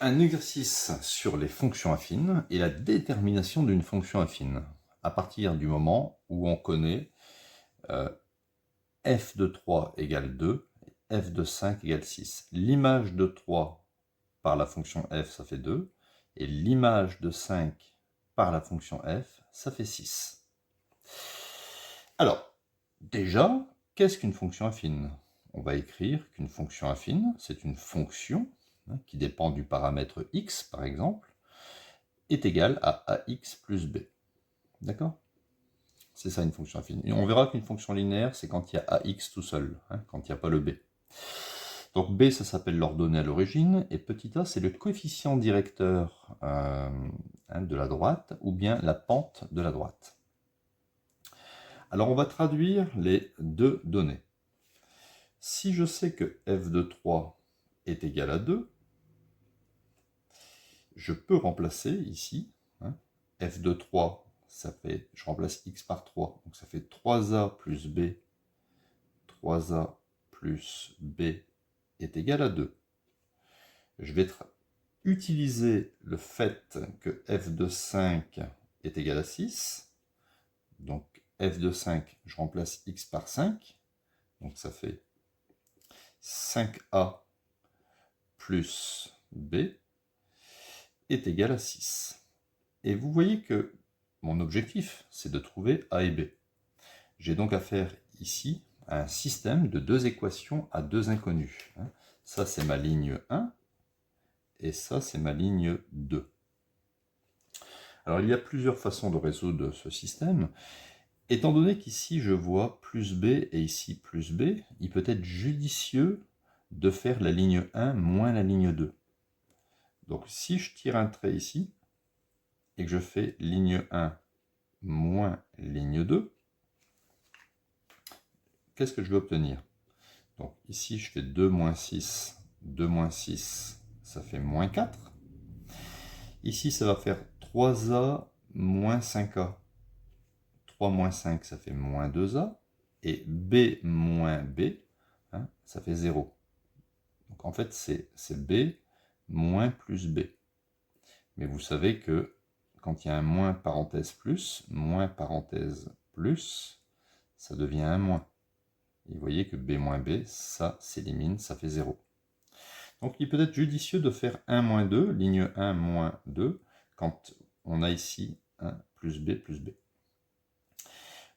Un exercice sur les fonctions affines et la détermination d'une fonction affine, à partir du moment où on connaît f de 3 égale 2, f de 5 égale 6. L'image de 3 par la fonction f, ça fait 2, et l'image de 5 par la fonction f, ça fait 6. Alors, déjà, qu'est-ce qu'une fonction affine? On va écrire qu'une fonction affine, c'est une fonction qui dépend du paramètre x, par exemple, est égale à ax plus b. D'accord? C'est ça une fonction affine. Et on verra qu'une fonction linéaire, c'est quand il y a ax tout seul, quand il n'y a pas le b. Donc b, ça s'appelle l'ordonnée à l'origine, et petit a, c'est le coefficient directeur de la droite, ou bien la pente de la droite. Alors on va traduire les deux données. Si je sais que f de 3 est égal à 2, je peux remplacer ici, f de 3, ça fait, je remplace x par 3, donc ça fait 3a plus b, 3a plus b est égal à 2. Je vais utiliser le fait que f de 5 est égal à 6, donc f de 5, je remplace x par 5, donc ça fait 5a plus b est égal à 6. Et vous voyez que mon objectif, c'est de trouver a et b. J'ai donc affaire ici à un système de deux équations à deux inconnues. Ça, c'est ma ligne 1, et ça, c'est ma ligne 2. Alors, il y a plusieurs façons de résoudre ce système. Étant donné qu'ici, je vois plus b et ici plus b, il peut être judicieux de faire la ligne 1 moins la ligne 2. Donc, si je tire un trait ici, et que je fais ligne 1 moins ligne 2, qu'est-ce que je vais obtenir? Donc ici, je fais 2 moins 6, 2 moins 6, ça fait moins 4. Ici, ça va faire 3a moins 5a. 3 moins 5, ça fait moins 2a. Et b moins b, ça fait 0. Donc en fait, c'est b moins plus b. Mais vous savez que quand il y a un moins parenthèse plus, ça devient un moins. Et vous voyez que b moins b, ça s'élimine, ça fait 0. Donc il peut être judicieux de faire 1 moins 2, ligne 1 moins 2, quand on a ici 1 plus b plus b.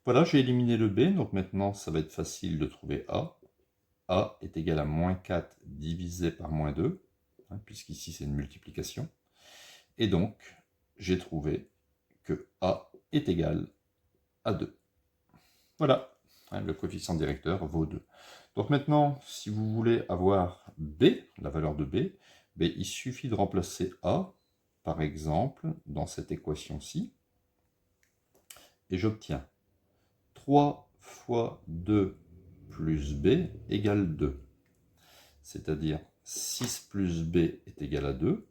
Voilà, j'ai éliminé le b, donc maintenant ça va être facile de trouver a. A est égal à moins 4 divisé par moins 2, puisqu'ici c'est une multiplication. Et donc, j'ai trouvé que a est égal à 2. Voilà, le coefficient directeur vaut 2. Donc maintenant, si vous voulez avoir b, la valeur de b, il suffit de remplacer a, par exemple, dans cette équation-ci, et j'obtiens 3 fois 2 plus b égale 2. C'est-à-dire 6 plus b est égal à 2,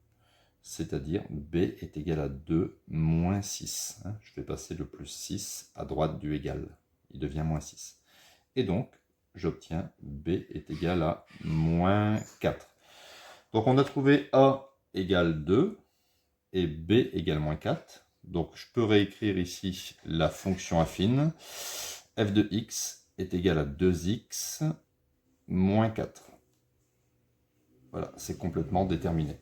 c'est-à-dire b est égal à 2 moins 6. Je vais passer le plus 6 à droite du égal. Il devient moins 6. Et donc, j'obtiens b est égal à moins 4. Donc on a trouvé a égale 2 et b égale moins 4. Donc je peux réécrire ici la fonction affine. F de x est égal à 2x moins 4. Voilà, c'est complètement déterminé.